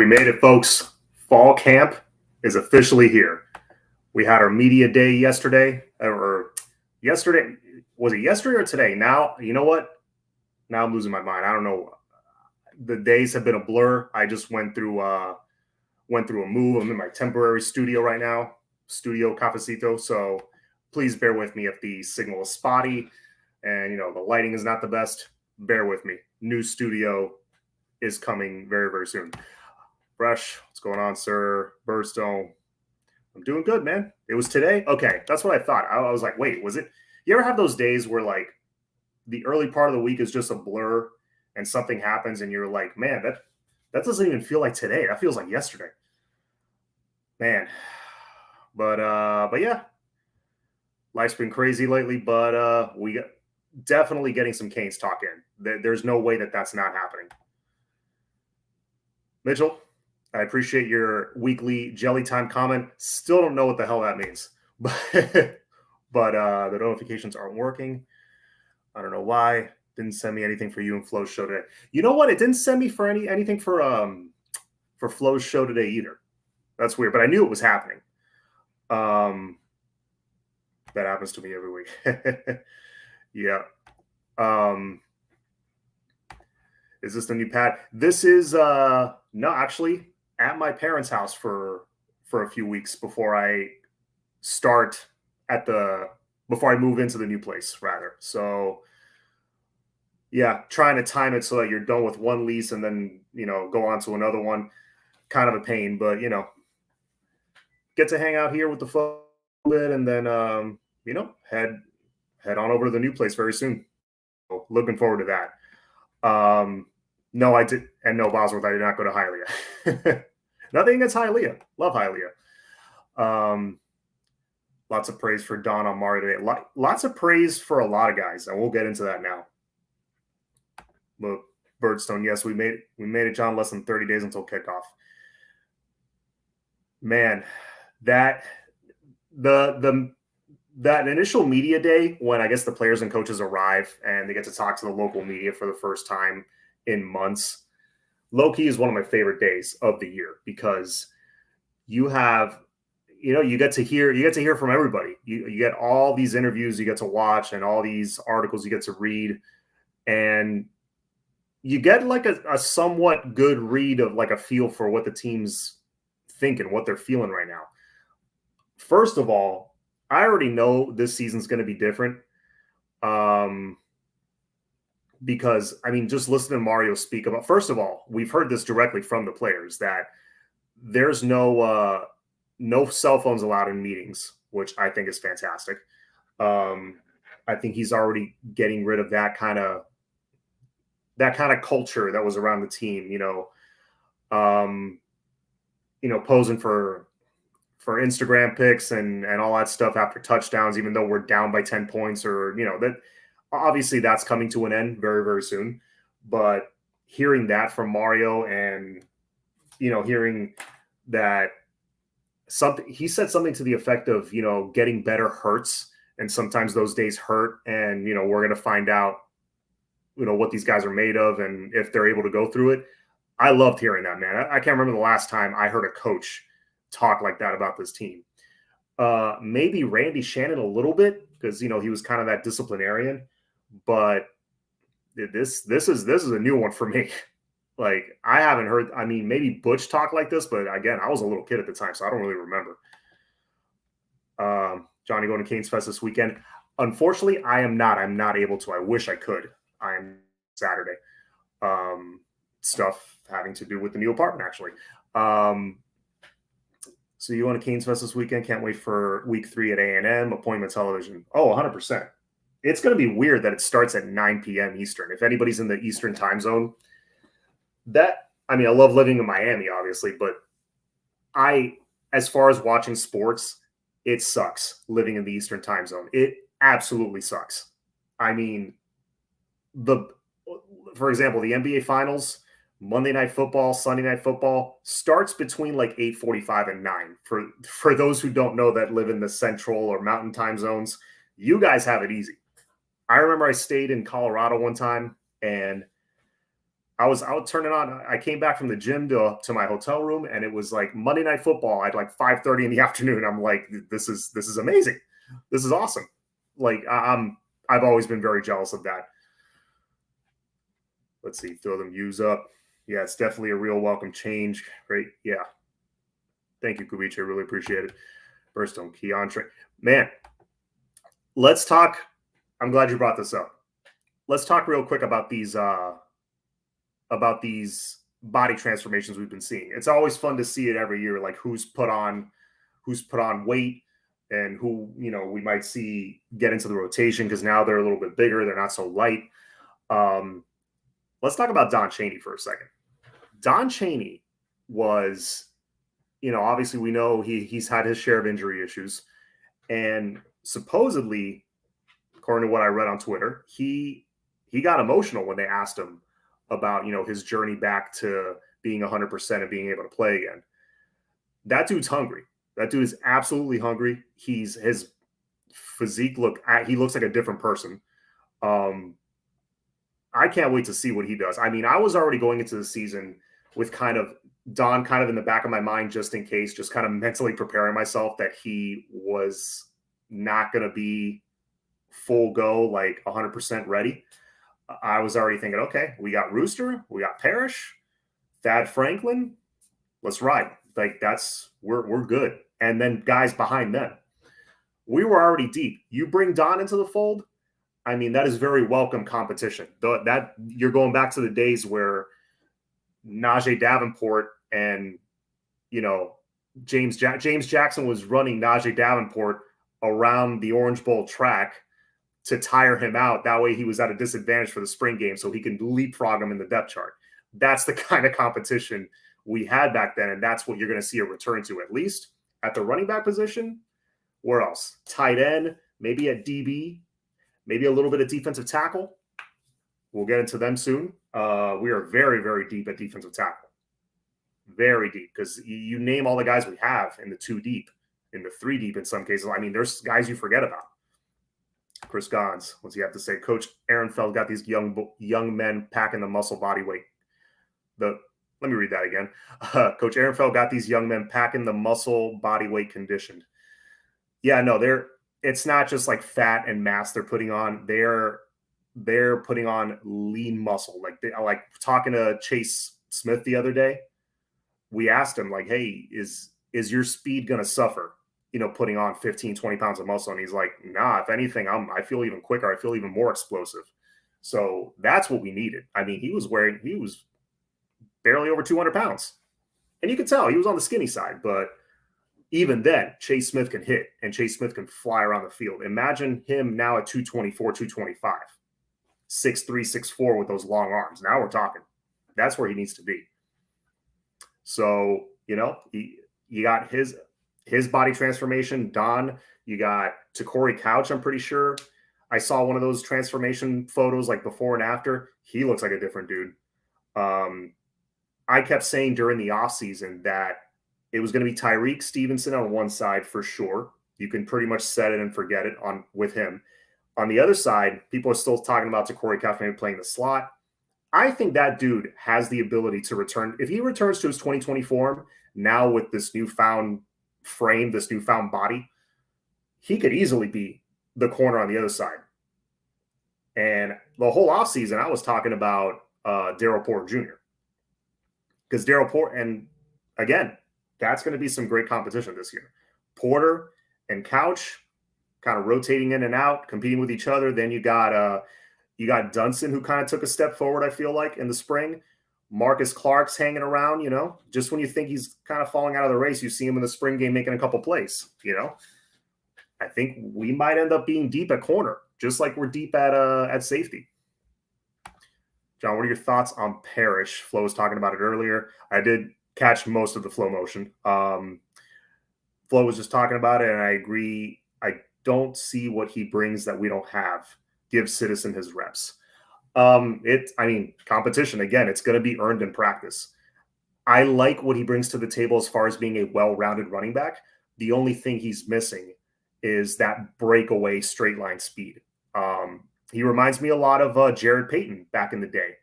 made it, folks. Fall camp is officially here. We had our media day yesterday, or yesterday. Was it yesterday or today? Now, you know what? Now I'm losing my mind. I don't know. The days have been a blur. I just went through a move. I'm in my temporary studio right now, Studio Cafecito. So please bear with me if the signal is spotty and the lighting is not the best. Bear with me. New studio is coming very, very soon. Fresh, what's going on, sir? Birdstone. I'm doing good, man. It was today? Okay, that's what I thought. I was like, wait, was it? You ever have those days where like the early part of the week is just a blur and something happens and you're like, man, that doesn't even feel like today. That feels like yesterday. Man. But yeah. Life's been crazy lately, but we got definitely getting some Canes talk in. There's no way that's not happening. Mitchell, I appreciate your weekly jelly time comment. Still don't know what the hell that means, but the notifications aren't working. I don't know why. Didn't send me anything for you and Flo's show today. You know what? It didn't send me for anything for Flo's show today either. That's weird, but I knew it was happening. That happens to me every week. Yeah. Is this the new pad? This is no, actually at my parents' house for a few weeks before I move into the new place, rather. So yeah, trying to time it so that you're done with one lease and then go on to another one. Kind of a pain, but get to hang out here with the folks a bit and then head on over to the new place very soon. So looking forward to that. No, I did, and no, Bosworth, I did not go to Hialeah. Nothing against Hialeah. Love Hialeah. Lots of praise for Don on Mario today. Lots of praise for a lot of guys, and we'll get into that now. But Birdstone, yes, we made it, John. Less than 30 days until kickoff. Man, that initial media day when I guess the players and coaches arrive and they get to talk to the local media for the first time in months, low-key is one of my favorite days of the year because you have, you get to hear from everybody. You get all these interviews you get to watch and all these articles you get to read, and you get like a somewhat good read of like a feel for what the team's thinking, what they're feeling right now. First of all, I already know this season's going to be different. Because, I mean, just listen to Mario speak about, first of all, we've heard this directly from the players that there's no cell phones allowed in meetings, which I think is fantastic. I think he's already getting rid of that kind of culture that was around the team, posing for Instagram pics and all that stuff after touchdowns, even though we're down by 10 points or, that obviously that's coming to an end very, very soon. But hearing that from Mario and, hearing that he said something to the effect of, getting better hurts. And sometimes those days hurt. And, we're going to find out, what these guys are made of and if they're able to go through it. I loved hearing that, man. I can't remember the last time I heard a coach talk like that about this team. Maybe Randy Shannon a little bit because he was kind of that disciplinarian, but this is a new one for me. Like I haven't heard. I mean, maybe Butch talked like this, but again, I was a little kid at the time, so I don't really remember. Johnny going to Canes Fest this weekend. Unfortunately, I am not. I'm not able to. I wish I could. I'm Saturday. Stuff having to do with the new apartment, actually. So you want to Canes Fest this weekend? Can't wait for week 3 at A&M, appointment television. Oh, 100%. It's going to be weird that it starts at 9 p.m. Eastern. If anybody's in the Eastern time zone, I love living in Miami, obviously, but as far as watching sports, it sucks living in the Eastern time zone. It absolutely sucks. I mean, for example, the NBA Finals, Monday Night Football, Sunday Night Football starts between like 8:45 and 9. For those who don't know that live in the Central or Mountain time zones, you guys have it easy. I remember I stayed in Colorado one time, and I was out turning on. I came back from the gym to my hotel room, and it was like Monday Night Football at like 5:30 in the afternoon. I'm like, this is amazing. This is awesome. Like I've always been very jealous of that. Let's see, throw them views up. Yeah, it's definitely a real welcome change. Great. Yeah. Thank you, Kubica. I really appreciate it. First on Keontre. Man, let's talk. I'm glad you brought this up. Let's talk real quick about these body transformations we've been seeing. It's always fun to see it every year, like who's put on weight and who, we might see get into the rotation because now they're a little bit bigger, they're not so light. Let's talk about Don Chaney for a second. Don Chaney was, obviously we know he's had his share of injury issues, and supposedly, according to what I read on Twitter, he got emotional when they asked him about, his journey back to being 100% and being able to play again. That dude's hungry. That dude is absolutely hungry. His physique he looks like a different person. I can't wait to see what he does. I mean, I was already going into the season with kind of Don kind of in the back of my mind, just in case, just kind of mentally preparing myself that he was not going to be full go, like 100% ready. I was already thinking, okay, we got Rooster, we got Parrish, Thad Franklin. Let's ride. Like we're good. And then guys behind them. We were already deep. You bring Don into the fold. I mean, that is very welcome competition. That you're going back to the days where Najee Davenport and James Jackson was running Najee Davenport around the Orange Bowl track to tire him out. That way he was at a disadvantage for the spring game so he can leapfrog him in the depth chart. That's the kind of competition we had back then, and that's what you're going to see a return to, at least at the running back position. Where else? Tight end, maybe at DB, maybe a little bit of defensive tackle. We'll get into them soon. We are very, very deep at defensive tackle. Very deep, because you name all the guys we have in the 2 deep, in the 3 deep in some cases. I mean, there's guys you forget about. Chris Gons, what's he have to say? Coach Ehrenfeld got these young men packing the muscle body weight. Let me read that again. Coach Ehrenfeld got these young men packing the muscle body weight conditioned. Yeah, no, it's not just like fat and mass they're putting on. They're putting on lean muscle. Like talking to Chase Smith the other day, we asked him like, hey, is your speed going to suffer, putting on 15, 20 pounds of muscle? And he's like, nah, if anything, I feel even quicker. I feel even more explosive. So that's what we needed. I mean, he was barely over 200 pounds. And you could tell he was on the skinny side, but even then, Chase Smith can hit and Chase Smith can fly around the field. Imagine him now at 224, 225, 6'3", 6'4" with those long arms. Now we're talking. That's where he needs to be. So, you got his body transformation. Don, you got Corey Couch, I'm pretty sure. I saw one of those transformation photos like before and after. He looks like a different dude. I kept saying during the offseason that it was going to be Tyreek Stevenson on one side for sure. You can pretty much set it and forget it with him. On the other side, people are still talking about Corey Couch maybe playing the slot. I think that dude has the ability to return. If he returns to his 2020 form now with this newfound frame, this newfound body, he could easily be the corner on the other side. And the whole offseason, I was talking about Daryl Porter Jr. Because Daryl Porter, and again, that's going to be some great competition this year. Porter and Couch kind of rotating in and out, competing with each other. Then you got Dunson, who kind of took a step forward, I feel like, in the spring. Marcus Clark's hanging around, just when you think he's kind of falling out of the race, you see him in the spring game making a couple plays, I think we might end up being deep at corner, just like we're deep at safety. John, what are your thoughts on Parrish? Flo was talking about it earlier. I did catch most of the flow motion. Flo was just talking about it, and I agree. I don't see what he brings that we don't have. Give Citizen his reps. Competition, again, it's going to be earned in practice. I like what he brings to the table as far as being a well-rounded running back. The only thing he's missing is that breakaway straight line speed. He reminds me a lot of Jared Payton back in the day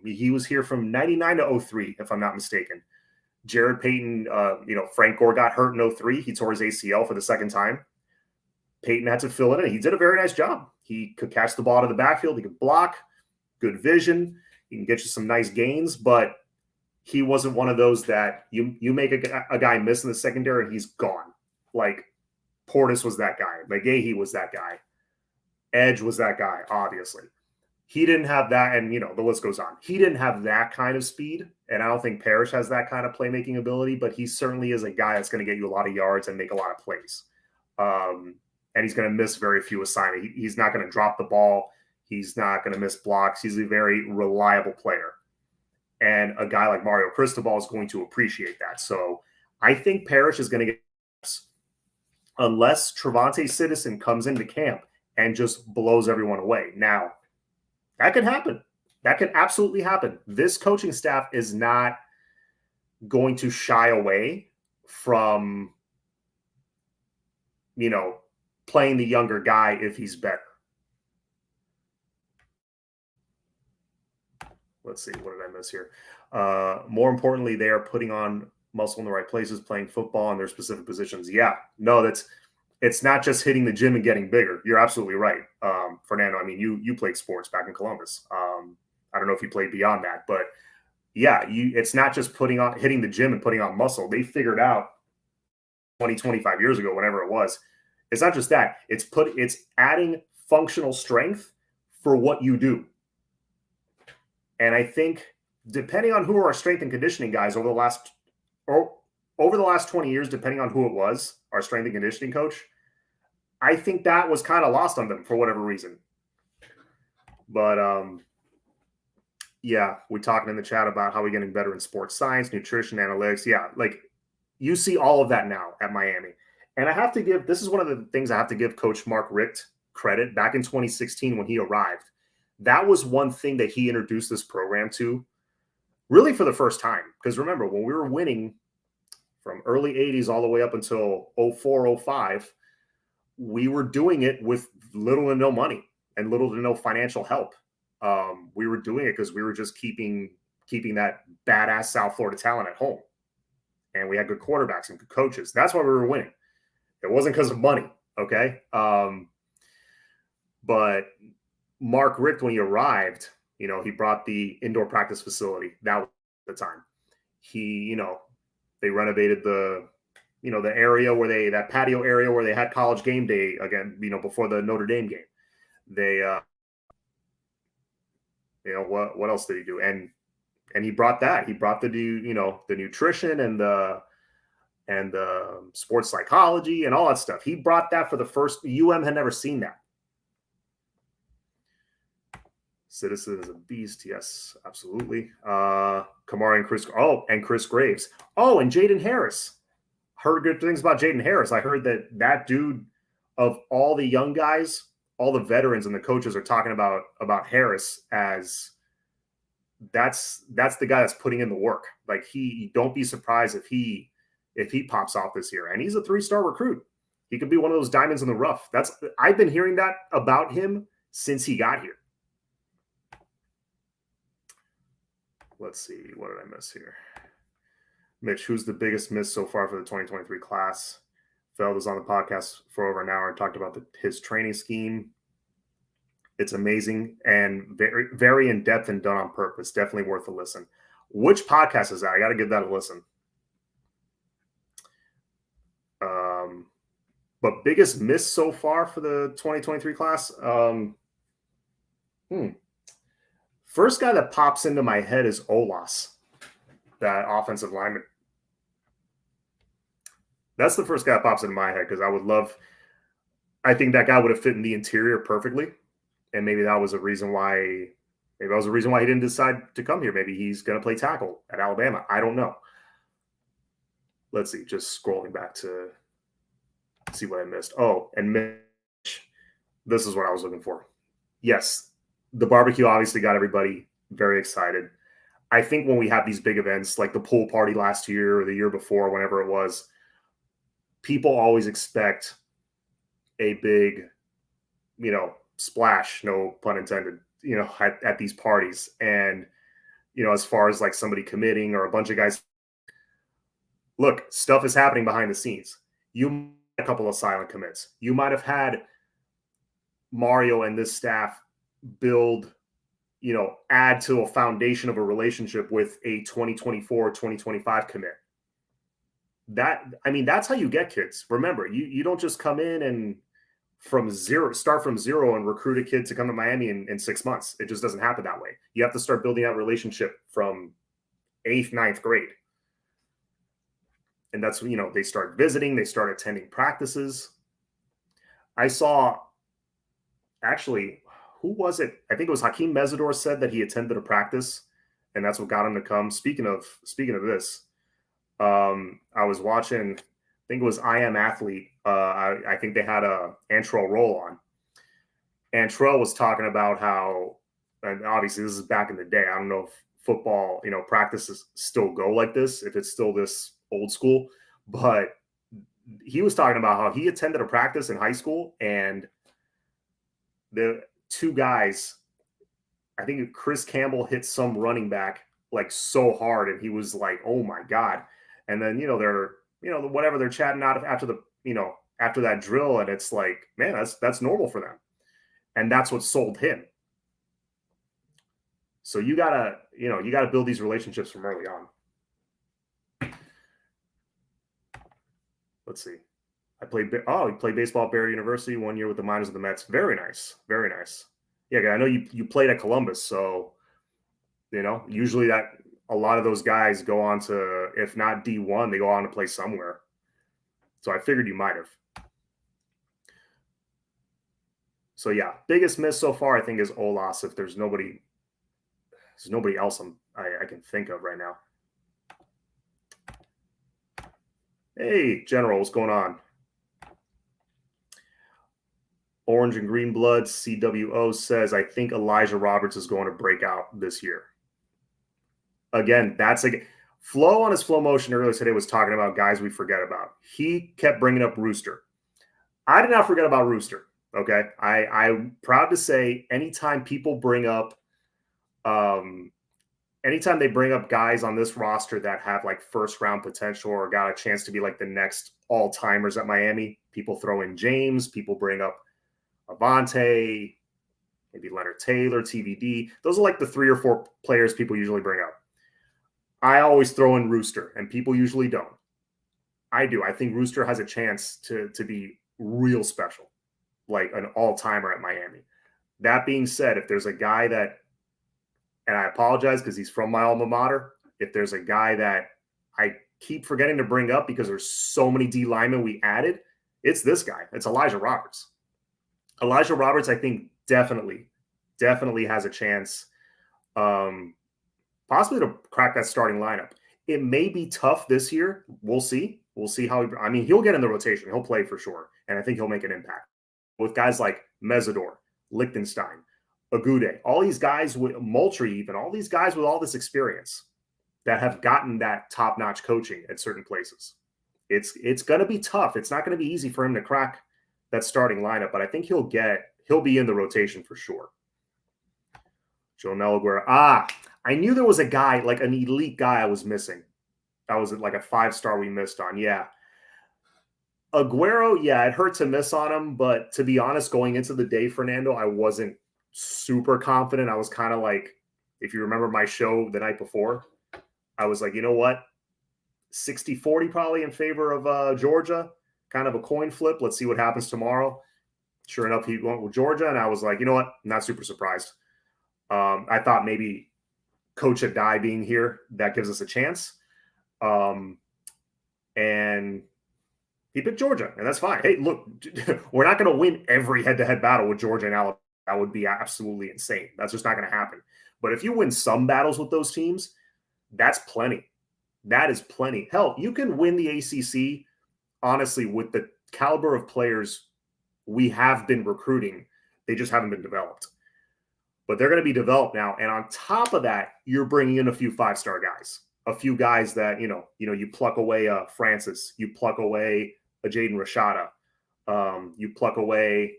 he was here from 99 to 03, if I'm not mistaken. Jared Payton, Frank Gore got hurt in 03. He tore his ACL for the second time. Payton had to fill it in. He did a very nice job. He could catch the ball to the backfield. He could block, good vision. He can get you some nice gains, but he wasn't one of those that you make a guy miss in the secondary and he's gone. Like Portis was that guy. McGahee was that guy. Edge was that guy, obviously. He didn't have that, and the list goes on. He didn't have that kind of speed, and I don't think Parrish has that kind of playmaking ability, but he certainly is a guy that's going to get you a lot of yards and make a lot of plays. And he's going to miss very few assignments. He's not going to drop the ball. He's not going to miss blocks. He's a very reliable player. And a guy like Mario Cristobal is going to appreciate that. So I think Parrish is going to get, unless Trevante Citizen comes into camp and just blows everyone away. Now, that could happen. That could absolutely happen. This coaching staff is not going to shy away from, playing the younger guy if he's better. Let's see. What did I miss here? More importantly, they are putting on muscle in the right places, playing football in their specific positions. Yeah. No, it's not just hitting the gym and getting bigger. You're absolutely right. Fernando, I mean, you played sports back in Columbus. I don't know if you played beyond that, but yeah, it's not just hitting the gym and putting on muscle. They figured out 25 years ago, whenever it was, it's not just that. It's adding functional strength for what you do. And I think depending on who are our strength and conditioning guys over the last 20 years, depending on who it was, our strength and conditioning coach, I think that was kind of lost on them for whatever reason. But yeah, we're talking in the chat about how we're getting better in sports science, nutrition, analytics. Yeah, like you see all of that now at Miami. And I have to this is one of the things I have to give Coach Mark Richt credit. Back in 2016 when he arrived, that was one thing that he introduced this program to really for the first time. Because remember, when we were winning from early 80s all the way up until 04, 05, we were doing it with little to no money and little to no financial help. We were doing it because we were just keeping that badass South Florida talent at home. And we had good quarterbacks and good coaches. That's why we were winning. It wasn't because of money, okay? But Mark Richt, when he arrived, he brought the indoor practice facility. That was at the time. They renovated the area where that patio area where they had College game day again, before the Notre Dame game. They, what else did he do? And he brought that. He brought the nutrition and the sports psychology and all that stuff. He brought that for the first. had never seen that. Citizen is a beast. Yes, absolutely. Kamara and Chris. And Chris Graves. And Jaden Harris. Heard good things about Jaden Harris. I heard that dude, of all the young guys, all the veterans and the coaches are talking about Harris as that's the guy that's putting in the work. Like don't be surprised if he pops off this year. And he's a 3-star recruit. He could be one of those diamonds in the rough. I've been hearing that about him since he got here. Let's see. What did I miss here? Mitch, who's the biggest miss so far for the 2023 class? Feld was on the podcast for over an hour and talked about his training scheme. It's amazing and very, very in-depth and done on purpose. Definitely worth a listen. Which podcast is that? I got to give that a listen. But biggest miss so far for the 2023 class? First guy that pops into my head is Olas, that offensive lineman. That's the first guy that pops into my head because I think that guy would have fit in the interior perfectly. And maybe that was a reason why he didn't decide to come here. Maybe he's going to play tackle at Alabama. I don't know. Let's see, just scrolling back to see what I missed. And Mitch, this is what I was looking for. Yes, the barbecue obviously got everybody very excited. I think when we have these big events like the pool party last year or the year before, whenever it was, people always expect a big, splash, no pun intended, at these parties. And, as far as like somebody committing or a bunch of guys, look, stuff is happening behind the scenes. You a couple of silent commits. You might have had Mario and this staff build, add to a foundation of a relationship with a 2024, 2025 commit. That's how you get kids. Remember, you don't just come in and start from zero and recruit a kid to come to Miami in 6 months. It just doesn't happen that way. You have to start building out relationship from 8th, 9th grade. And that's, they start visiting, they start attending practices. I saw, actually, who was it? I think it was Hakeem Mesidor said that he attended a practice, and that's what got him to come. Speaking of this, I was watching, I think it was I Am Athlete. I think they had a Antrell Roll on. Antrell was talking about how, and obviously this is back in the day, I don't know if football, practices still go like this, if it's still this old school, but he was talking about how he attended a practice in high school, and the two guys, I think Chris Campbell hit some running back like so hard, and he was like, oh my God. And then, they're, whatever, they're chatting out after after that drill. And it's like, man, that's normal for them. And that's what sold him. So you gotta build these relationships from early on. Let's see. He played baseball at Barry University 1 year with the minors of the Mets. Very nice. Very nice. Yeah, I know you played at Columbus. So, usually that a lot of those guys go on to, if not D1, they go on to play somewhere. So I figured you might have. So yeah, biggest miss so far, I think, is Olas. If there's nobody else I can think of right now. Hey, General, what's going on? Orange and Green Blood CWO says, I think Elijah Roberts is going to break out this year. Again, that's Flo on his Flow Motion earlier today was talking about guys we forget about. He kept bringing up Rooster. I did not forget about Rooster. Okay. I'm proud to say anytime people bring up, anytime they bring up guys on this roster that have like first round potential or got a chance to be like the next all timers at Miami, people throw in James, people bring up Avante, maybe Leonard Taylor, TVD. Those are like the 3 or 4 players people usually bring up. I always throw in Rooster, and people usually don't. I do. I think Rooster has a chance to be real special, like an all-timer at Miami. That being said, if there's a guy that, and I apologize because he's from my alma mater, if there's a guy that I keep forgetting to bring up because there's so many D linemen we added, it's this guy. It's Elijah Roberts. Elijah Roberts, I think, definitely has a chance possibly to crack that starting lineup. It may be tough this year. We'll see. We'll see how he'll get in the rotation. He'll play for sure. And I think he'll make an impact. With guys like Mesidor, Lichtenstein, Agude, all these guys with Moultrie, even all these guys with all this experience that have gotten that top-notch coaching at certain places. It's going to be tough. It's not going to be easy for him to crack that starting lineup, but I think he'll be in the rotation for sure. Jonel Aguirre. I knew there was a guy, like an elite guy I was missing. That was like a 5-star we missed on. Yeah. Aguero, yeah, it hurt to miss on him, but to be honest, going into the day, Fernando, I wasn't super confident. I was kind of like, if you remember my show the night before, I was like, you know what? 60-40 probably in favor of Georgia. Kind of a coin flip. Let's see what happens tomorrow. Sure enough, he went with Georgia, and I was like, you know what? Not super surprised. I thought maybe Coach Adai being here, that gives us a chance. And he picked Georgia, and that's fine. Hey, look, we're not going to win every head-to-head battle with Georgia and Alabama. That would be absolutely insane. That's just not going to happen. But if you win some battles with those teams, that's plenty. That is plenty. Hell, you can win the ACC, honestly, with the caliber of players we have been recruiting. They just haven't been developed. But they're going to be developed now. And on top of that, you're bringing in a few 5-star guys, a few guys that, you pluck away Francis, you pluck away a Jaden Rashada, you pluck away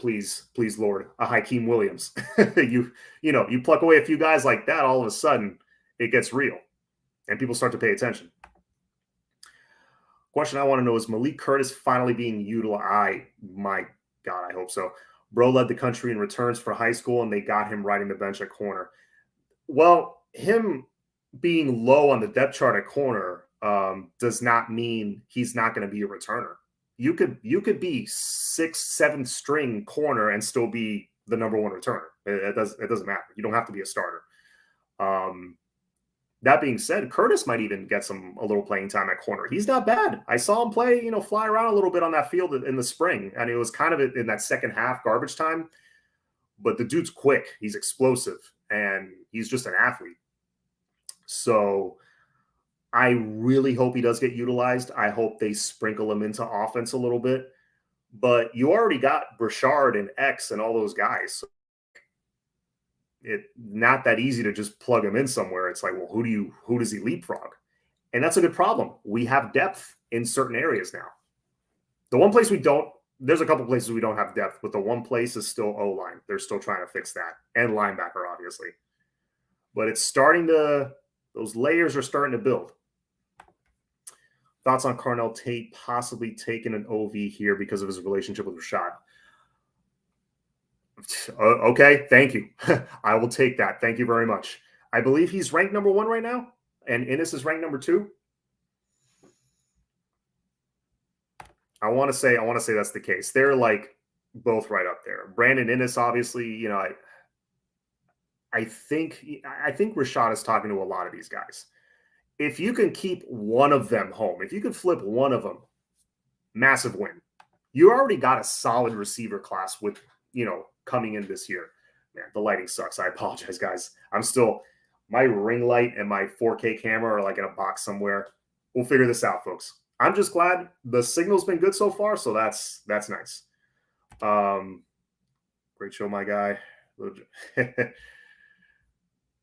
please, Lord, a Hakeem Williams. You pluck away a few guys like that, all of a sudden it gets real and people start to pay attention. Question I want to know is Malik Curtis finally being utilized? My God, I hope so. Bro led the country in returns for high school, and they got him riding the bench at corner. Well, him being low on the depth chart at corner does not mean he's not going to be a returner. You could be 6th, 7th string corner and still be the number one returner. It doesn't matter. You don't have to be a starter. That being said, Curtis might even get a little playing time at corner. He's not bad. I saw him play, fly around a little bit on that field in the spring, and it was kind of in that second half garbage time. But the dude's quick. He's explosive, and he's just an athlete. So I really hope he does get utilized. I hope they sprinkle him into offense a little bit. But you already got Burchard and X and all those guys. So it's not that easy to just plug him in somewhere. It's like, well, who does he leapfrog? And that's a good problem. We have depth in certain areas now. The one place there's a couple places we don't have depth, but the one place is still O-line. They're still trying to fix that. And linebacker, obviously. But those layers are starting to build. Thoughts on Carnell Tate possibly taking an OV here because of his relationship with Rashad? Okay, thank you. I will take that. Thank you very much. I believe he's ranked number 1 right now, and Innis is ranked number 2. I want to say that's the case. They're like both right up there. Brandon Innis, obviously, I think Rashad is talking to a lot of these guys. If you can keep one of them home, if you can flip one of them, massive win. You already got a solid receiver class with, coming in this year. Man, the lighting sucks. I apologize, guys. My ring light and my 4K camera are like in a box somewhere. We'll figure this out, folks. I'm just glad the signal's been good so far, so that's nice. Great show, my guy.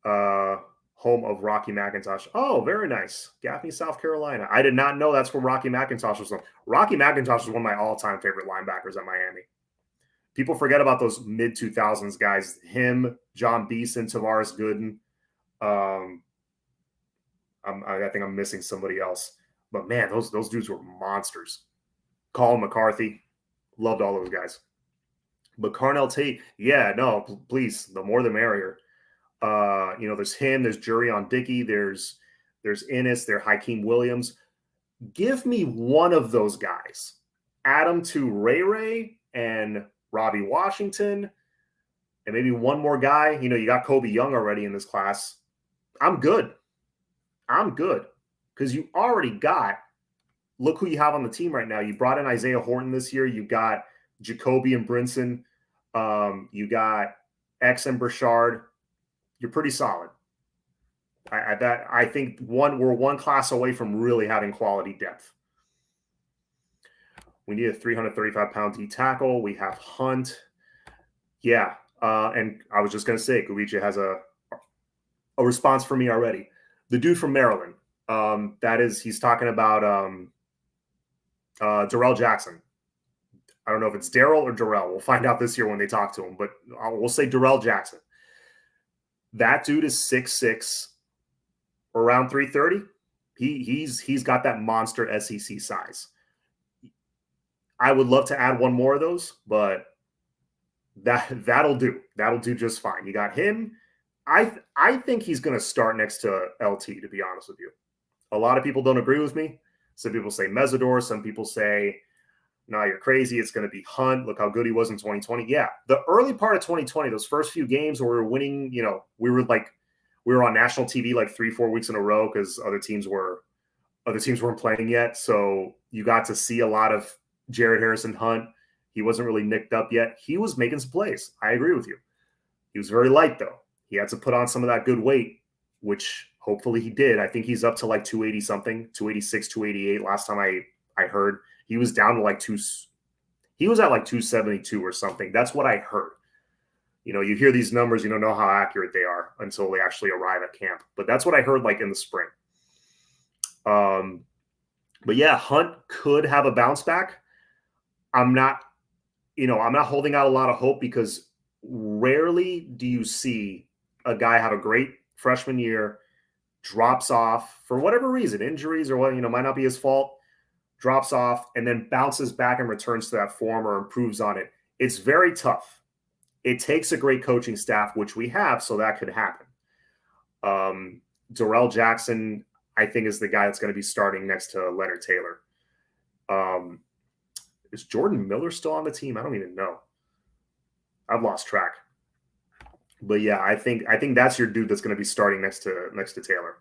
Home of Rocky McIntosh. Oh, very nice. Gaffney, South Carolina. I did not know that's where Rocky McIntosh was from. Rocky McIntosh is one of my all-time favorite linebackers at Miami. People forget about those mid-2000s guys. Him, John Beeson, Tavares Gooden. I think I'm missing somebody else. But, man, those dudes were monsters. Colin McCarthy. Loved all those guys. But Carnell Tate, yeah, no, please, the more the merrier. There's him, there's Jurion Dickey, there's Innis, there's Hakeem Williams. Give me one of those guys. Add them to Ray and Robbie Washington, and maybe one more guy. You got Kobe Young already in this class. I'm good. Because you already look who you have on the team right now. You brought in Isaiah Horton this year. You got Jacoby and Brinson. You got X and Burchard. You're pretty solid. I think we're one class away from really having quality depth. We need a 335-pound D tackle. We have Hunt. Yeah. And I was just going to say, Guicha has a response for me already. The dude from Maryland. He's talking about Darrell Jackson. I don't know if it's Daryl or Darrell. We'll find out this year when they talk to him, but we'll say Darrell Jackson. That dude is 6'6", around 330. He's got that monster SEC size. I would love to add one more of those, but that'll do. That'll do just fine. You got him. I think he's going to start next to LT, to be honest with you. A lot of people don't agree with me. Some people say Mesidor. Some people say, no, you're crazy. It's going to be Hunt. Look how good he was in 2020. Yeah, the early part of 2020, those first few games where we were winning, we were on national TV like 3-4 weeks in a row because other teams weren't playing yet. So you got to see a lot of Jared Harrison Hunt. He wasn't really nicked up yet. He was making some plays. I agree with you. He was very light, though. He had to put on some of that good weight, which hopefully he did. I think he's up to like 280 something, 286, 288. Last time I heard he was down to he was at like 272 or something. That's what I heard. You hear these numbers, you don't know how accurate they are until they actually arrive at camp. But that's what I heard like in the spring. But yeah, Hunt could have a bounce back. I'm not I'm not holding out a lot of hope because rarely do you see a guy have a great freshman year, drops off for whatever reason, injuries or what, might not be his fault, drops off, and then bounces back and returns to that form or improves on it. It's very tough. It takes a great coaching staff, which we have, so that could happen. Darrell Jackson, I think, is the guy that's going to be starting next to Leonard Taylor. Is Jordan Miller still on the team? I don't even know. I've lost track. But yeah, I think that's your dude that's going to be starting next to Taylor.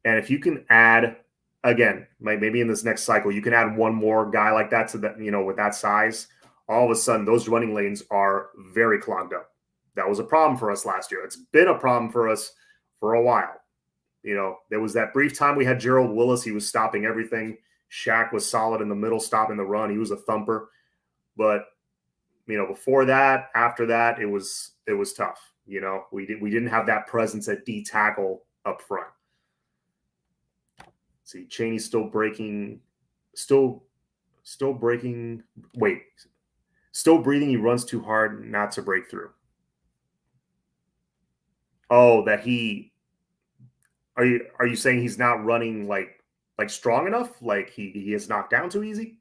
And if you can add, again, maybe in this next cycle, you can add one more guy like that to that, with that size, all of a sudden those running lanes are very clogged up. That was a problem for us last year. It's been a problem for us for a while. There was that brief time we had Gerald Willis. He was stopping everything. Shaq was solid in the middle, stopping the run. He was a thumper. But, before that, after that, it was tough. We didn't have that presence at D tackle up front. See, Chaney's still breathing. He runs too hard not to break through. Oh, that are you saying he's not running like strong enough? Like he is knocked down too easy?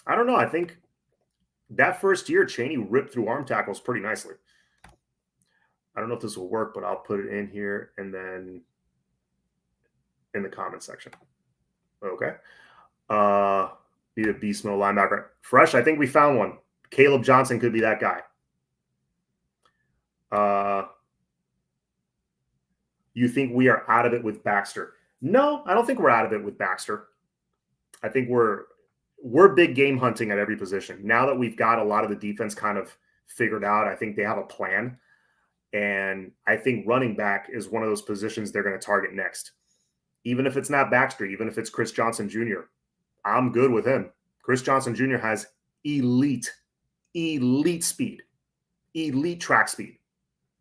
I don't know. I think that first year, Chaney ripped through arm tackles pretty nicely. I don't know if this will work, but I'll put it in here and then in the comment section. Okay. Need a beast mode linebacker. Fresh, I think we found one. Caleb Johnson could be that guy. You think we are out of it with Baxter? No, I don't think we're out of it with Baxter. I think we're big game hunting at every position. Now that we've got a lot of the defense kind of figured out, I think they have a plan. And I think running back is one of those positions they're going to target next. Even if it's not Baxter, even if it's Chris Johnson Jr., I'm good with him. Chris Johnson Jr. has elite speed, elite track speed.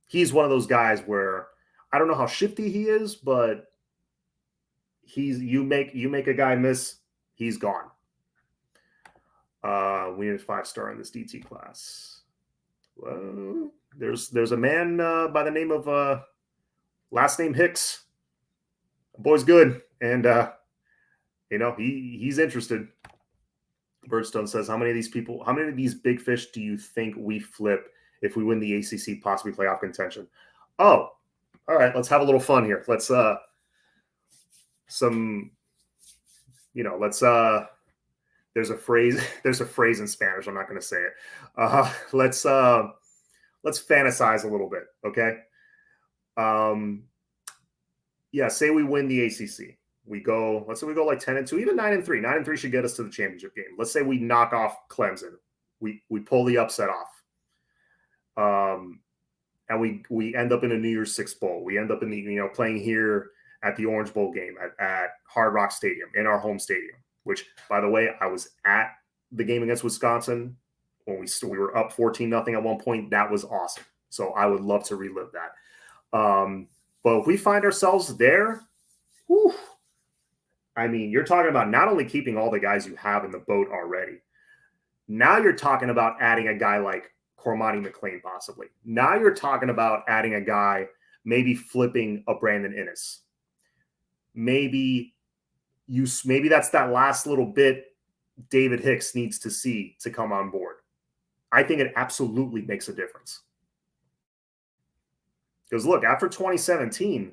He's one of those guys where I don't know how shifty he is, but you make a guy miss, he's gone. We need a 5-star in this DT class. Well, there's a man by the name of last name Hicks. The boy's good, and he's interested. Birdstone says, how many of these big fish do you think we flip if we win the ACC, possibly playoff contention? Oh, all right. Let's have a little fun here. Let's there's a phrase in Spanish. I'm not going to say it. Let's fantasize a little bit. Okay. Yeah. Say we win the ACC. Let's say we go like 10-2, even 9-3. 9-3 should get us to the championship game. Let's say we knock off Clemson. We pull the upset off. And we end up in a New Year's Six bowl. We end up in the, playing here at the Orange Bowl game at Hard Rock Stadium, in our home stadium, which, by the way, I was at the game against Wisconsin when we were up 14-0 at one point. That was awesome. So I would love to relive that. But if we find ourselves there, whew, I mean, you're talking about not only keeping all the guys you have in the boat already. Now you're talking about adding a guy like Cormani McLean, possibly. Now you're talking about adding a guy, maybe flipping a Brandon Innes. Maybe that's that last little bit David Hicks needs to see to come on board. I think it absolutely makes a difference. Because look, after 2017,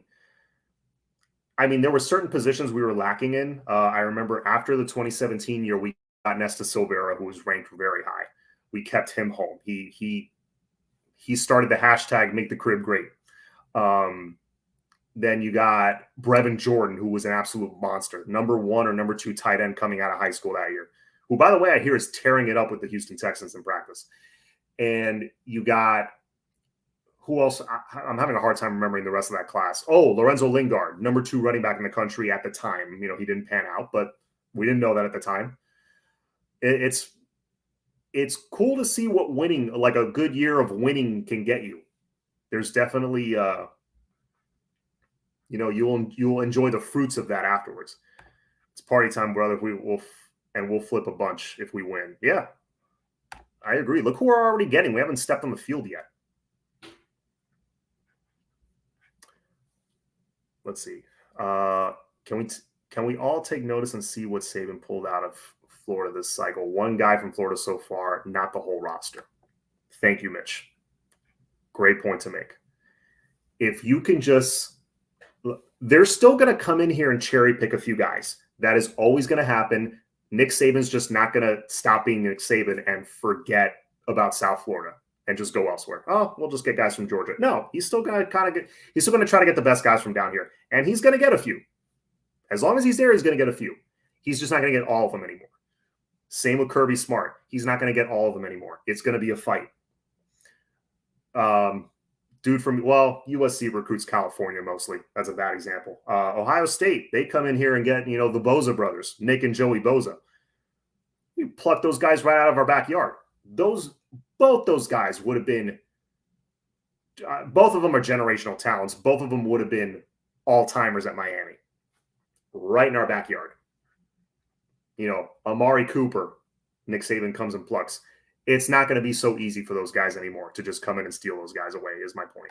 I mean, there were certain positions we were lacking in. I remember after the 2017 year, we got Nesta Silvera, who was ranked very high. We kept him home. He started the hashtag Make the Crib Great. Then you got Brevin Jordan, who was an absolute monster, number 1 or number 2 tight end coming out of high school that year, who, by the way, I hear is tearing it up with the Houston Texans in practice. And you got who else? I'm having a hard time remembering the rest of that class. Oh, Lorenzo Lingard, number 2 running back in the country at the time. He didn't pan out, but we didn't know that at the time. It's cool to see what winning, like a good year of winning, can get you. There's definitely, you'll enjoy the fruits of that afterwards. It's party time, brother. We'll flip a bunch if we win. Yeah. I agree. Look who we're already getting. We haven't stepped on the field yet. Let's see. Can we all take notice and see what Saban pulled out of Florida this cycle? One guy from Florida so far, not the whole roster. Thank you, Mitch. Great point to make. If you can just, they're still going to come in here and cherry pick a few guys. That is always going to happen. Nick Saban's just not going to stop being Nick Saban and forget about South Florida and just go elsewhere. Oh, we'll just get guys from Georgia. No, he's still going to he's still going to try to get the best guys from down here. And he's going to get a few. As long as he's there, he's going to get a few. He's just not going to get all of them anymore. Same with Kirby Smart. He's not going to get all of them anymore. It's going to be a fight. Dude from, USC recruits California mostly. That's a bad example. Ohio State, they come in here and get, the Boza brothers, Nick and Joey Boza. You pluck those guys right out of our backyard. Both those guys would have been, both of them are generational talents. Both of them would have been all-timers at Miami. Right in our backyard. Amari Cooper, Nick Saban comes and plucks. It's not going to be so easy for those guys anymore to just come in and steal those guys away, is my point.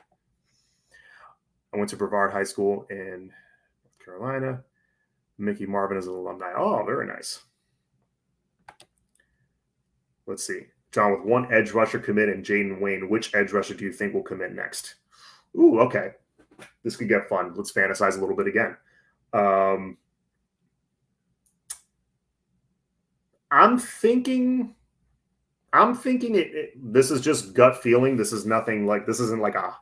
I went to Brevard High School in North Carolina. Mickey Marvin is an alumni. Oh, very nice. Let's see. John, with one edge rusher commit and Jaden Wayne, which edge rusher do you think will commit next? Ooh, okay. This could get fun. Let's fantasize a little bit again. I'm thinking this is just gut feeling. This is nothing like, this isn't like a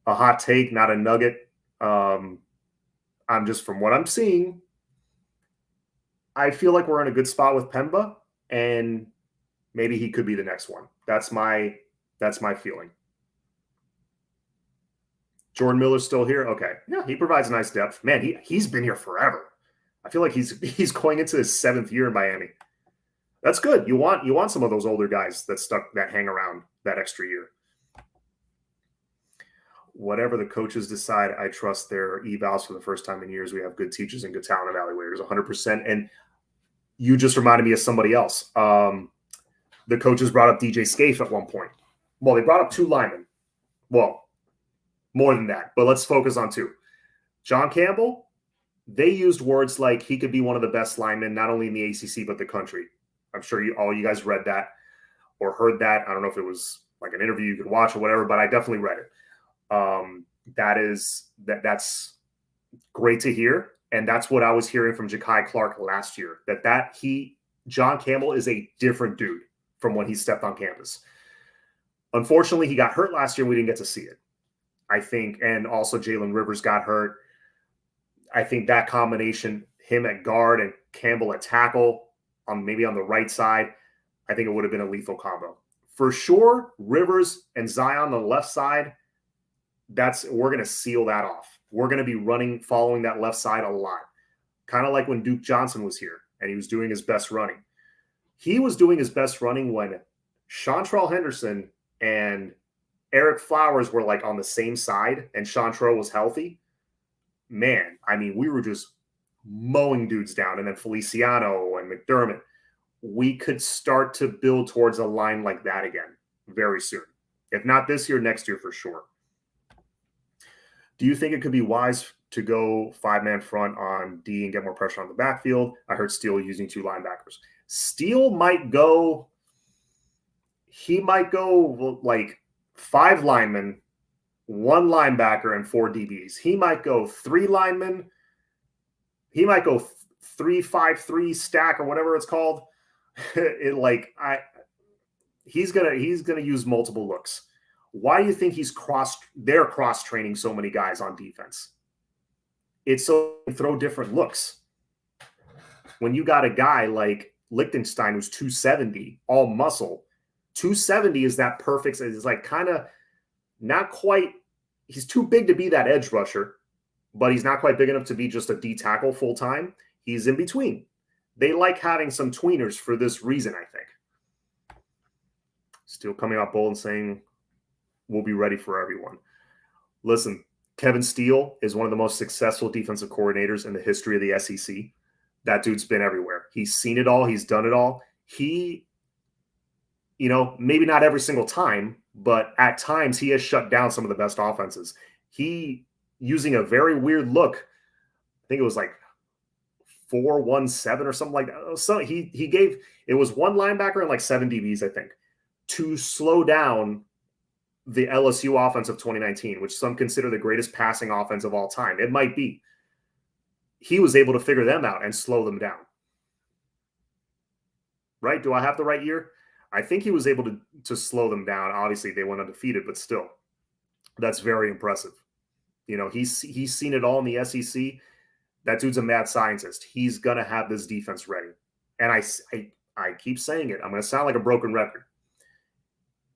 hot take, not a nugget. I'm just, from what I'm seeing, I feel like we're in a good spot with Pemba, and maybe he could be the next one. That's my feeling. Jordan Miller's still here. Okay. Yeah, he provides nice depth. Man, he's been here forever. I feel like he's going into his 7th year in Miami. That's good. You want some of those older guys that hang around that extra year. Whatever the coaches decide, I trust their evals for the first time in years. We have good teachers and good talent evaluators, 100%. And you just reminded me of somebody else. The coaches brought up DJ Scaife at one point. Well, they brought up 2 linemen. Well, more than that, but let's focus on 2. John Campbell, they used words like he could be one of the best linemen, not only in the ACC, but the country. I'm sure all you guys read that or heard that. I don't know if it was like an interview you could watch or whatever, but I definitely read it. That's great to hear. And that's what I was hearing from Ja'Kai Clark last year, John Campbell is a different dude from when he stepped on campus. Unfortunately, he got hurt last year and we didn't get to see it, I think. And also Jalen Rivers got hurt. I think that combination, him at guard and Campbell at tackle, maybe on the right side, I think it would have been a lethal combo. For sure, Rivers and Zion on the left side, we're going to seal that off. We're going to be following that left side a lot. Kind of like when Duke Johnson was here and he was doing his best running. He was doing his best running when Chantrell Henderson and Eric Flowers were like on the same side and Chantrell was healthy. Man, I mean, we were just mowing dudes down, and then Feliciano and McDermott. We could start to build towards a line like that again very soon. If not this year, next year for sure. Do you think it could be wise to go 5-man front on D and get more pressure on the backfield? I heard Steele using 2 linebackers. Steele might go like 5 linemen, 1 linebacker, and 4 DBs. He might go 3 linemen. He might go 3-5-3 stack or whatever it's called. He's gonna use multiple looks. Why do you think they're cross training so many guys on defense? It's so they throw different looks. When you got a guy like Lichtenstein who's 270, all muscle, 270 is that perfect. It's like kind of not quite. He's too big to be that edge rusher, but he's not quite big enough to be just a D tackle full time. He's in between. They like having some tweeners for this reason, I think. Still coming out bold and saying we'll be ready for everyone. Listen, Kevin Steele is one of the most successful defensive coordinators in the history of the SEC. That dude's been everywhere. He's seen it all. He's done it all. He maybe not every single time, but at times he has shut down some of the best offenses. He, using a very weird look, I think it was like 4-1-7 or something like that. So he gave, it was one linebacker and like 7 DBs, I think, to slow down the LSU offense of 2019, which some consider the greatest passing offense of all time. It might be. He was able to figure them out and slow them down. Right? Do I have the right year? I think he was able to slow them down. Obviously, they went undefeated, but still, that's very impressive. He's seen it all in the SEC. That dude's a mad scientist. He's gonna have this defense ready. And I keep saying it. I'm gonna sound like a broken record.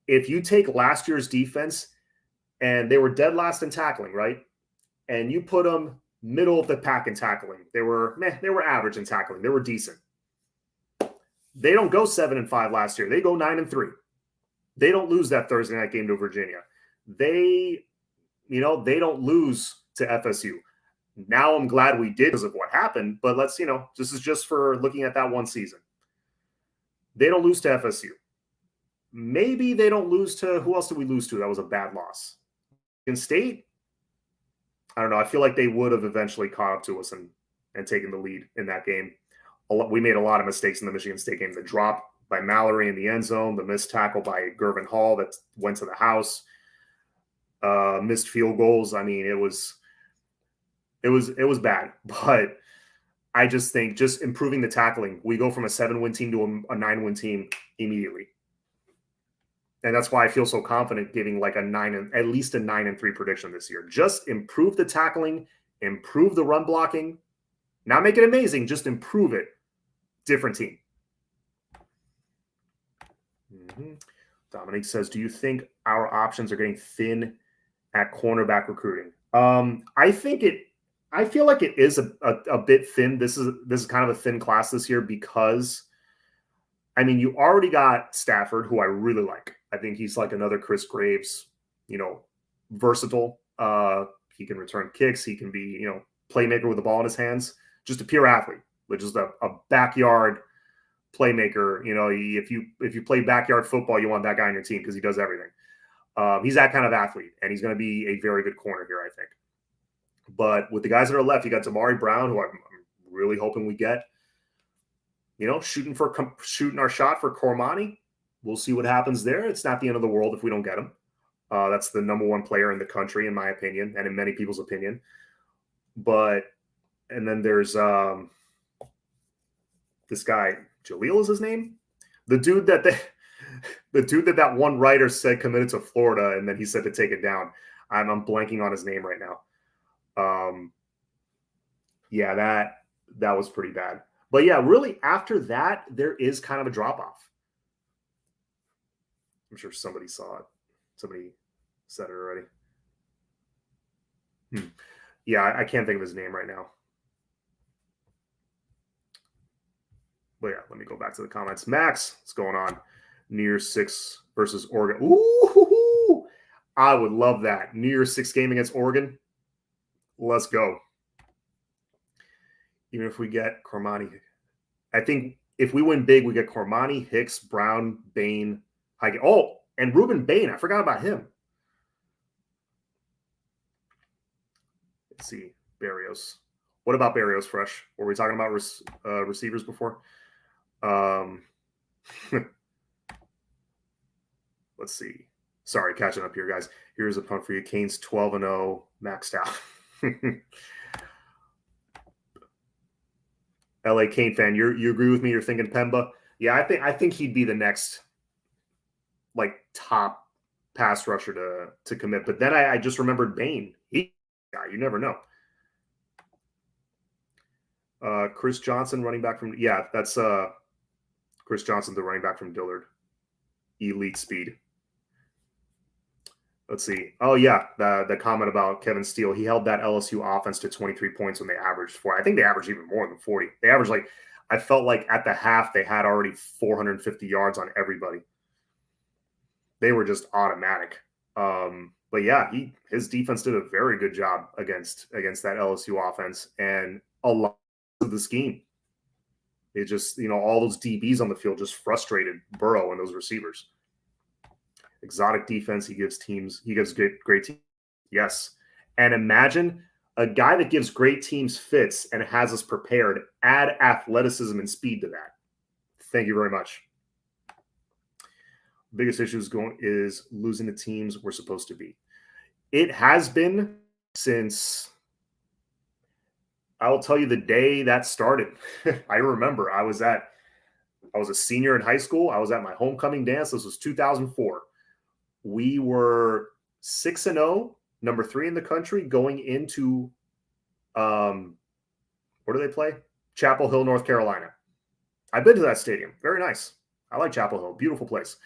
If you take last year's defense, and they were dead last in tackling, right? And you put them middle of the pack in tackling. They were average in tackling. They were decent. They don't go 7-5 last year. They go 9-3. They don't lose that Thursday night game to Virginia. They don't lose to FSU. Now I'm glad we did because of what happened, but let's, this is just for looking at that one season. They don't lose to FSU. Maybe they don't lose to, who else did we lose to? That was a bad loss. In State, I don't know. I feel like they would have eventually caught up to us and taken the lead in that game. We made a lot of mistakes in the Michigan State game. The drop by Mallory in the end zone, the missed tackle by Gervin Hall that went to the house, missed field goals. I mean, it was bad. But I just think just improving the tackling, we go from a 7-win team to a 9-win team immediately. And that's why I feel so confident giving like at least a 9-3 prediction this year. Just improve the tackling, improve the run blocking. Not make it amazing, just improve it. Different team. Dominique says, do you think our options are getting thin at cornerback recruiting? I feel like it is a bit thin. This is kind of a thin class this year because, I mean, you already got Stafford, who I really like. I think he's like another Chris Graves, versatile. He can return kicks. He can be, playmaker with the ball in his hands. Just a pure athlete, which is a backyard playmaker. If you play backyard football, you want that guy on your team because he does everything. He's that kind of athlete, and he's going to be a very good corner here, I think. But with the guys that are left, you got Damari Brown, who I'm really hoping we get. Shooting our shot for Cormani. We'll see what happens there. It's not the end of the world if we don't get him. That's the number one player in the country, in my opinion, and in many people's opinion. And then there's this guy, Jaleel is his name? The dude that one writer said committed to Florida, and then he said to take it down. I'm blanking on his name right now. Yeah, that was pretty bad. But yeah, really after that, there is kind of a drop-off. I'm sure somebody saw it. Somebody said it already. Yeah, I can't think of his name right now. But yeah, let me go back to the comments. Max, what's going on? New Year's 6 versus Oregon. Ooh, I would love that. New Year's 6 game against Oregon. Let's go. Even if we get Cormani. I think if we win big, we get Cormani, Hicks, Brown, Bain. And Ruben Bain. I forgot about him. Let's see. Barrios. What about Barrios Fresh? Were we talking about receivers before? Let's see. Sorry, catching up here, guys. Here's a punt for you. Canes 12-0, maxed out. LA Cane fan, you agree with me? You're thinking Pemba? Yeah, I think he'd be the next top pass rusher to commit. But then I just remembered Bain. You never know. Chris Johnson, running back from that's Chris Johnson, the running back from Dillard. Elite speed. Let's see. Oh yeah, the comment about Kevin Steele. He held that LSU offense to 23 points when they averaged 4. I think they averaged even more than 40. They averaged I felt like at the half they had already 450 yards on everybody. They were just automatic. But yeah, his defense did a very good job against that LSU offense, and a lot of the scheme. It just, all those DBs on the field just frustrated Burrow and those receivers. Exotic defense. He gives great teams. Yes. And imagine a guy that gives great teams fits and has us prepared. Add athleticism and speed to that. Thank you very much. Biggest issue is losing the teams we're supposed to be. It has been since, I will tell you the day that started. I remember I was a senior in high school. I was at my homecoming dance. This was 2004. We were 6-0, number 3 in the country, going into where do they play? Chapel Hill, North Carolina. I've been to that stadium. Very nice. I like Chapel Hill. Beautiful place.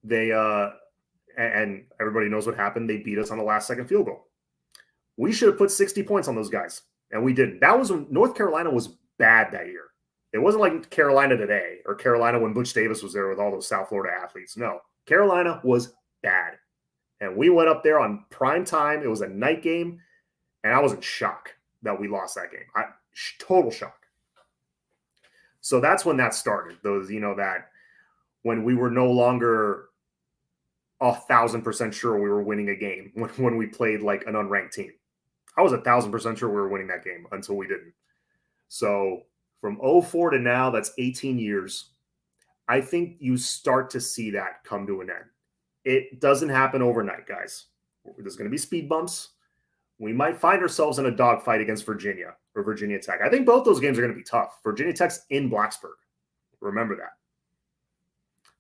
They and everybody knows what happened. They beat us on the last second field goal. We should have put 60 points on those guys, and we didn't. That was when North Carolina was bad that year. It wasn't like Carolina today or Carolina when Butch Davis was there with all those South Florida athletes. No, Carolina was bad. And we went up there on prime time. It was a night game, and I was in shock that we lost that game. Total shock. So that's when that started. Those, that when we were no longer 1,000% sure we were winning a game when we played like an unranked team. I was 1,000% sure we were winning that game until we didn't. So from 2004 to now, that's 18 years. I think you start to see that come to an end. It doesn't happen overnight, guys. There's going to be speed bumps. We might find ourselves in a dogfight against Virginia or Virginia Tech. I think both those games are going to be tough. Virginia Tech's in Blacksburg. Remember that.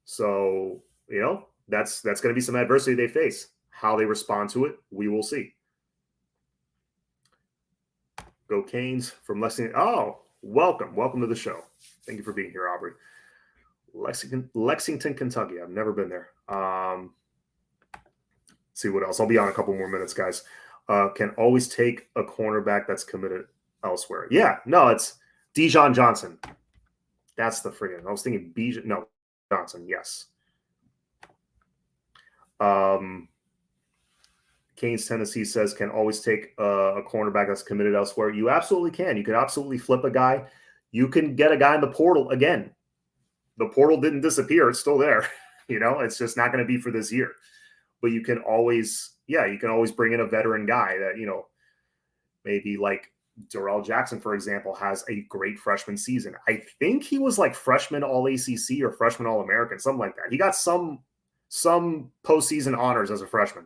So, that's going to be some adversity they face. How they respond to it, we will see. Go Canes from Lexington. Oh, welcome to the show. Thank you for being here, Aubrey. Lexington, Kentucky. I've never been there. See what else. I'll be on a couple more minutes, guys. Can always take a cornerback that's committed elsewhere. Yeah, no, it's Dijon Johnson. That's the friggin'. I was thinking Bijan. No, Johnson. Yes. Canes, Tennessee says can always take a cornerback that's committed elsewhere. You absolutely can. You can absolutely flip a guy. You can get a guy in the portal again. The portal didn't disappear. It's still there. It's just not going to be for this year. But you can always bring in a veteran guy that, maybe like Darrell Jackson, for example, has a great freshman season. I think he was like freshman All-ACC or freshman All-American, something like that. He got some postseason honors as a freshman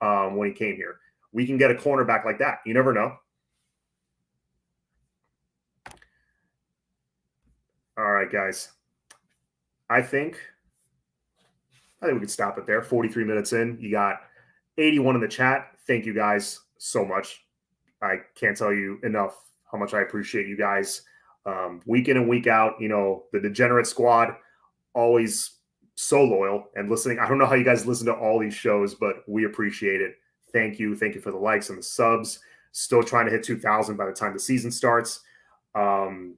when he came here. We can get a cornerback like that. You never know. All right, guys. I think we could stop it there. 43 minutes in. You got 81 in the chat. Thank you guys so much. I can't tell you enough how much I appreciate you guys. Week in and week out, the Degenerate Squad, always so loyal and listening. I don't know how you guys listen to all these shows, but we appreciate it. Thank you. Thank you for the likes and the subs. Still trying to hit 2,000 by the time the season starts. And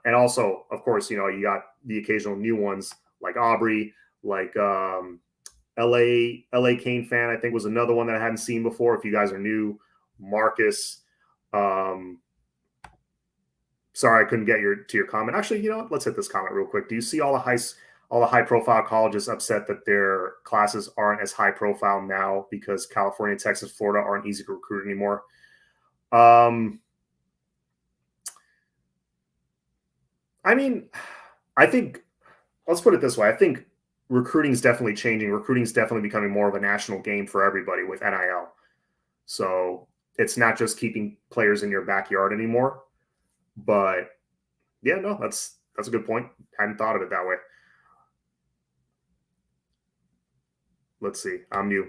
also, of course, you got the occasional new ones like Aubrey, like LA Cane fan, I think was another one that I hadn't seen before. If you guys are new, Marcus, sorry, I couldn't get to your comment. Actually, let's hit this comment real quick. Do you see all the high profile colleges upset that their classes aren't as high profile now because California, Texas, Florida aren't easy to recruit anymore? I mean, I think, let's put it this way. I think recruiting is definitely changing. Recruiting is definitely becoming more of a national game for everybody with NIL. So it's not just keeping players in your backyard anymore. But yeah, no, that's a good point. Hadn't thought of it that way. Let's see. I'm new.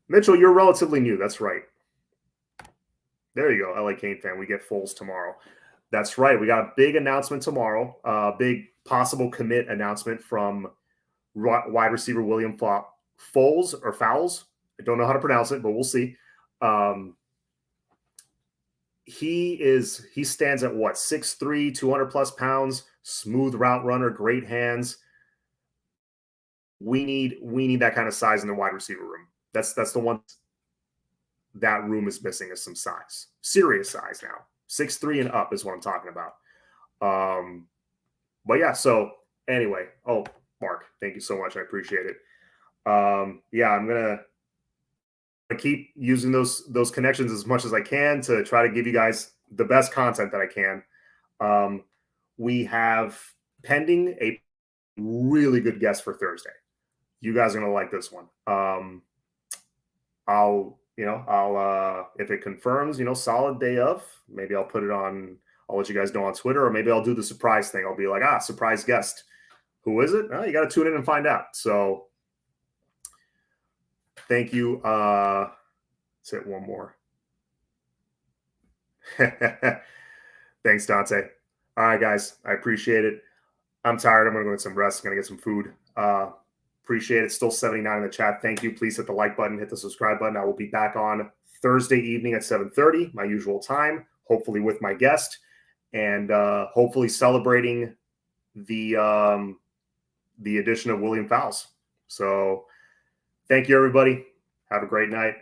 Mitchell, you're relatively new. That's right. There you go. LA Cane fan. We get Foles tomorrow. That's right. We got a big announcement tomorrow. Big possible commit announcement from wide receiver William Foles or Fowles. I don't know how to pronounce it, but we'll see. He stands at what? 6'3", 200 plus pounds, smooth route runner, great hands. We need that kind of size in the wide receiver room. That's the one that room is missing, is some size. Serious size now. 6'3" and up is what I'm talking about. But yeah, so anyway. Oh, Mark, thank you so much. I appreciate it. Yeah, I'm gonna keep using those connections as much as I can to try to give you guys the best content that I can. Um, we have pending a really good guest for Thursday. You guys are gonna like this one. I'll if it confirms, solid day of, maybe I'll put it on. I'll let you guys know on Twitter, or maybe I'll do the surprise thing. I'll be like, surprise guest. Who is it? You got to tune in and find out. So thank you. Let's hit one more. Thanks, Dante. All right, guys. I appreciate it. I'm tired. I'm going to go get some rest. I'm going to get some food. Appreciate it. Still 79 in the chat. Thank you. Please hit the like button, hit the subscribe button. I will be back on Thursday evening at 7:30, my usual time, hopefully with my guest, and hopefully celebrating the addition of William Fowles. So thank you, everybody. Have a great night.